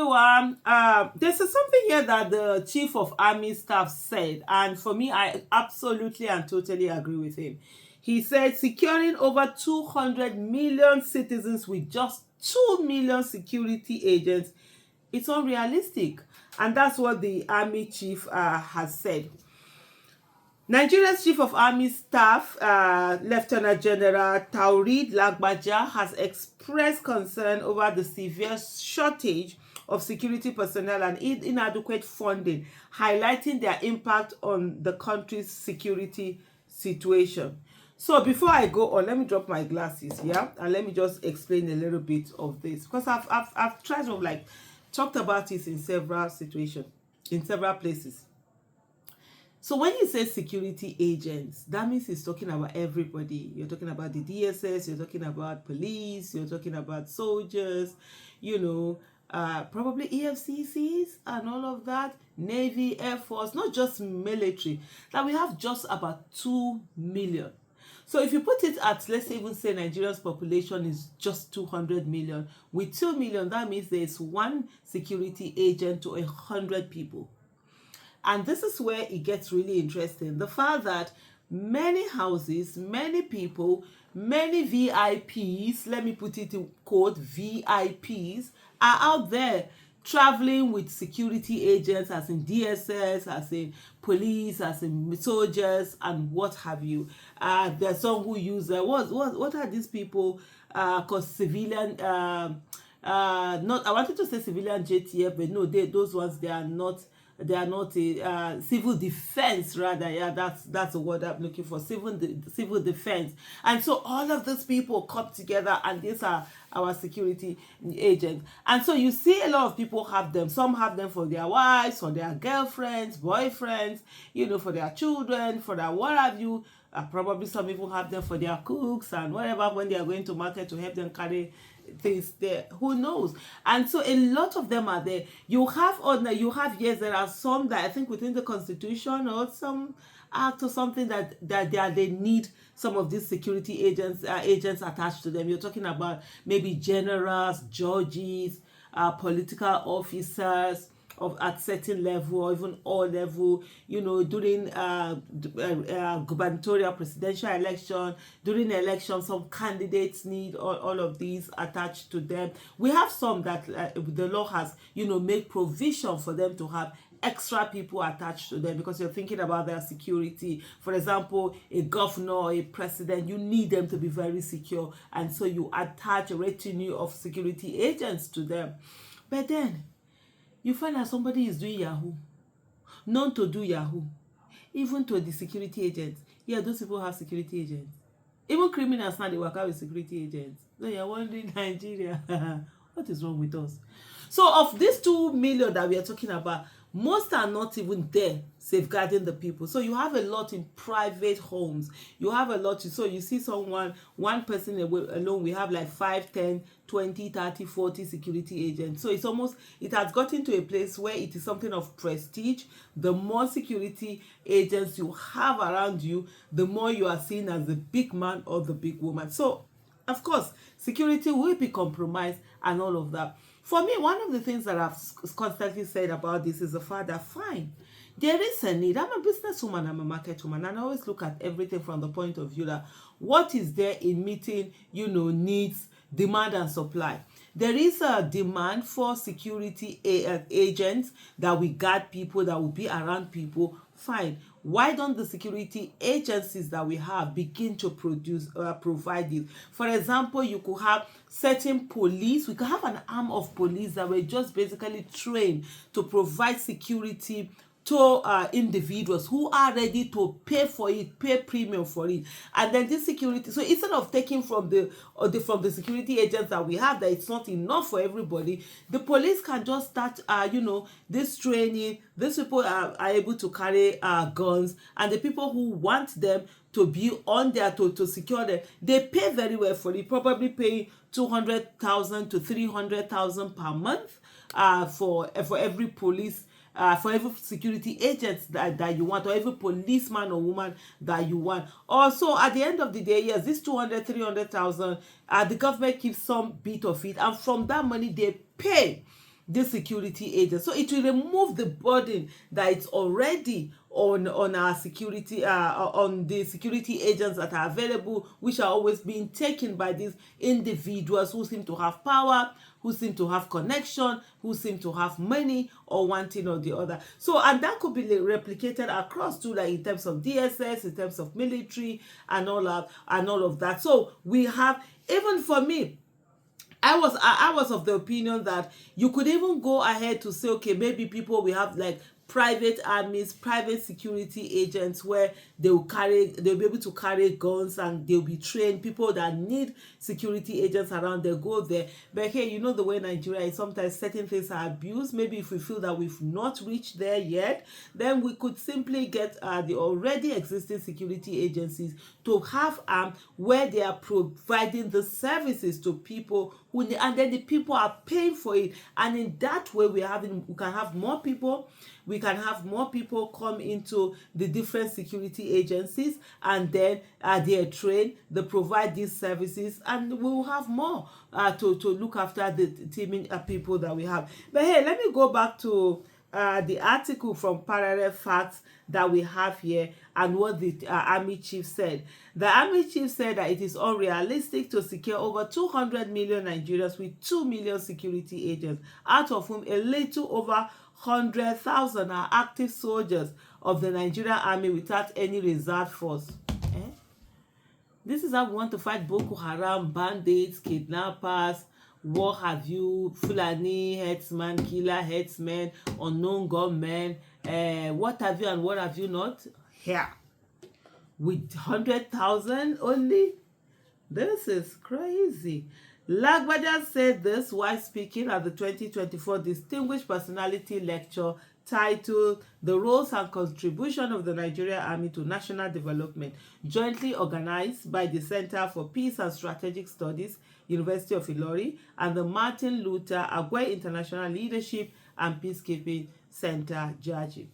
everyone. This is something here that the chief of army staff said, and for me, I absolutely and totally agree with him. He said securing over 200 million citizens with just 2 million security agents, it's unrealistic. And that's what the army chief has said. Nigeria's Chief of Army Staff, Lieutenant General Taurid Lagbaja, has expressed concern over the severe shortage of security personnel and inadequate funding, highlighting their impact on the country's security situation. So before I go on, let me drop my glasses here and let me just explain a little bit of this, because I've tried to talked about it in several situations, in several places. So when you say security agents, that means it's talking about everybody. You're talking about the DSS, you're talking about police, you're talking about soldiers, probably EFCCs and all of that, Navy, Air Force, not just military. That we have just about 2 million. So if you put it at, let's even say Nigeria's population is just 200 million, with 2 million, that means there's one security agent to 100 people. And this is where it gets really interesting. The fact that many houses, many people, many VIPs, let me put it in quote, VIPs, are out there traveling with security agents, as in DSS, as in police, as in soldiers, and what have you. There's some who use, what are these people called civilian, not, I wanted to say civilian JTF, but no, those ones, they are not a civil defense, rather. Yeah, that's the word I'm looking for. Civil defense. And so all of these people come together, and these are our security agents. And so you see a lot of people have them. Some have them for their wives, for their girlfriends, boyfriends, for their children, for their what have you. Probably some people have them for their cooks and whatever, when they are going to market, to help them carry things there. Who knows? And so a lot of them are there. Yes, there are some that I think within the constitution or some act or something that they need some of these security agents attached to them. You're talking about maybe generals, judges, political officers at certain level, or even all level, during gubernatorial presidential election, during election, some candidates need all of these attached to them. We have some that the law has, made provision for them to have extra people attached to them, because you're thinking about their security. For example, a governor or a president, you need them to be very secure, and so you attach a retinue of security agents to them. But then you find that somebody is doing Yahoo, known to do Yahoo, even to the security agents. Yeah, those people have security agents. Even criminals now, they work out with security agents. So you're wondering, Nigeria, what is wrong with us? So of these 2 million that we are talking about, most are not even there safeguarding the people. So you have a lot in private homes. You have a lot. So you see one person alone, we have like 5, 10, 20, 30, 40 security agents. So it has gotten to a place where it is something of prestige. The more security agents you have around you, the more you are seen as the big man or the big woman. So of course, security will be compromised and all of that. For me, one of the things that I've constantly said about this is the fact that, fine, there is a need. I'm a businesswoman, I'm a market woman, and I always look at everything from the point of view that what is there in meeting, needs, demand and supply. There is a demand for security agents that will guard people, that will be around people. Fine. Why don't the security agencies that we have begin to provide this? For example, you could have certain police. We could have an arm of police that were just basically trained to provide security to individuals who are ready to pay for it, pay premium for it. And then this security, so instead of taking from the security agents that we have, that it's not enough for everybody, the police can just start this training. These people are able to carry guns, and the people who want them to be on there to secure them, they pay very well for it, probably pay 200,000 to 300,000 per month for every police, for every security agent that you want, or every policeman or woman that you want. Also, at the end of the day, yes, this 200, 300,000, the government keeps some bit of it, and from that money they pay this security agent. So it will remove the burden that it's already on our security, on the security agents that are available, which are always being taken by these individuals who seem to have power, who seem to have connection, who seem to have money, or one thing or the other. So, and that could be replicated across too, like in terms of DSS, in terms of military, and all of that. So we have, even for me, I was of the opinion that you could even go ahead to say, okay, maybe people will have like private armies, private security agents, where they'll be able to carry guns, and they'll be trained. People that need security agents around, they go there. But hey, you know the way Nigeria is, sometimes certain things are abused. Maybe if we feel that we've not reached there yet, then we could simply get the already existing security agencies to have where they are providing the services to people who need, and then the people are paying for it. And in that way, we can have more people. We can have more people come into the different security agencies, and then they are trained, they provide these services, and we will have more to look after the teaming people that we have. But hey, let me go back to the article from Parallel Facts that we have here, and what the army chief said. The army chief said that it is unrealistic to secure over 200 million Nigerians with 2 million security agents, out of whom a little over 100,000 are active soldiers of the Nigerian army without any reserve force. This is how we want to fight Boko Haram, bandits, kidnappers, what have you, Fulani, herdsman, killer, herdsmen, unknown gunmen, what have you and what have you not? Here. With 100,000 only? This is crazy. Lagbaja said this while speaking at the 2024 Distinguished Personality Lecture titled The Roles and Contribution of the Nigerian Army to National Development, jointly organized by the Center for Peace and Strategic Studies, University of Ilori, and the Martin Luther Agwe International Leadership and Peacekeeping Center, Jaji.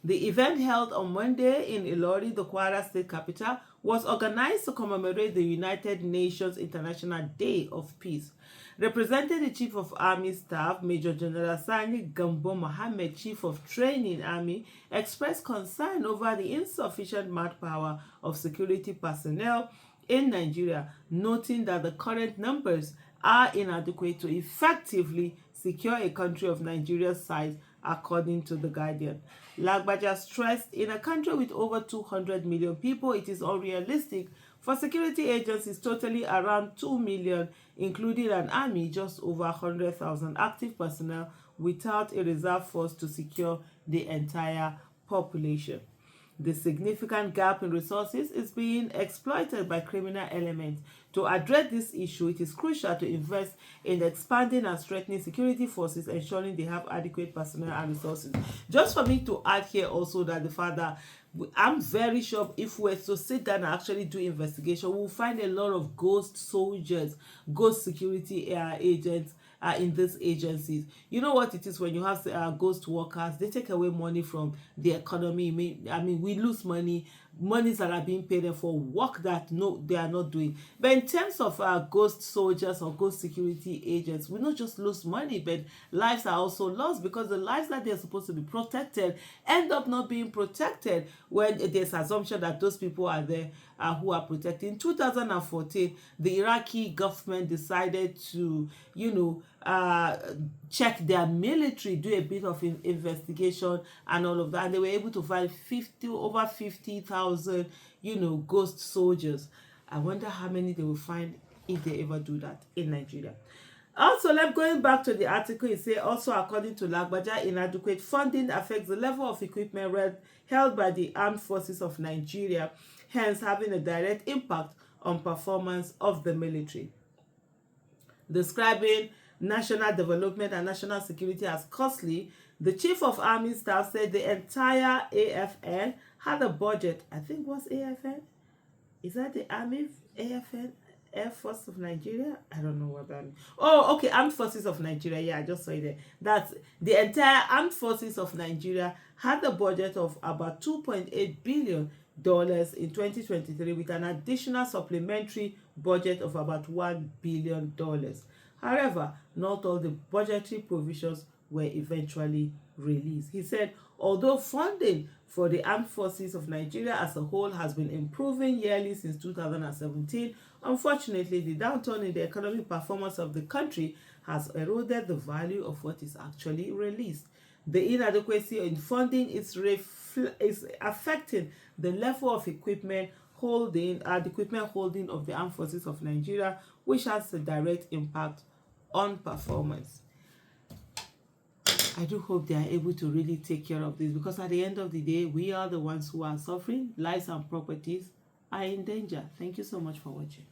The event, held on Monday in Ilori, the Kwara State capital, was organized to commemorate the United Nations International Day of Peace. Representing the Chief of Army Staff, Major General Sani Gambo Mohammed, Chief of Training Army, expressed concern over the insufficient manpower of security personnel in Nigeria, noting that the current numbers are inadequate to effectively secure a country of Nigeria's size, according to The Guardian. Lagbaja stressed, in a country with over 200 million people, it is unrealistic for security agencies totally around 2 million, including an army just over 100,000 active personnel, without a reserve force to secure the entire population. The significant gap in resources is being exploited by criminal elements. To address this issue, it is crucial to invest in expanding and strengthening security forces, ensuring they have adequate personnel and resources. Just for me to add here also that the father, I'm very sure if we're to sit down and actually do investigation, we'll find a lot of ghost soldiers, ghost security agents in these agencies. You know what it is when you have ghost workers? They take away money from the economy. I mean, we lose money, monies that are being paid for work that no, they are not doing. But in terms of ghost soldiers or ghost security agents, we not just lose money, but lives are also lost, because the lives that they're supposed to be protected end up not being protected when there's assumption that those people are there who are protected. In 2014, the Iraqi government decided to, check their military, do a bit of investigation and all of that, and they were able to find over 50,000, ghost soldiers. I wonder how many they will find if they ever do that in Nigeria. Also, going back to the article, it says, also according to Lagbaja, inadequate funding affects the level of equipment held by the armed forces of Nigeria, hence having a direct impact on performance of the military. Describing national development and national security as costly, the Chief of Army Staff said the entire AFN had a budget. I think what's AFN? Is that the Army AFN? Air Force of Nigeria? I don't know what that means. Oh, okay, Armed Forces of Nigeria. Yeah, I just saw it there. That's the entire Armed Forces of Nigeria had a budget of about $2.8 billion in 2023, with an additional supplementary budget of about $1 billion. However, not all the budgetary provisions were eventually released. He said, although funding for the armed forces of Nigeria as a whole has been improving yearly since 2017, unfortunately, the downturn in the economic performance of the country has eroded the value of what is actually released. The inadequacy in funding is affecting the level of equipment holding of the armed forces of Nigeria, which has a direct impact on performance. I do hope they are able to really take care of this, because at the end of the day, we are the ones who are suffering. Lives and properties are in danger. Thank you so much for watching.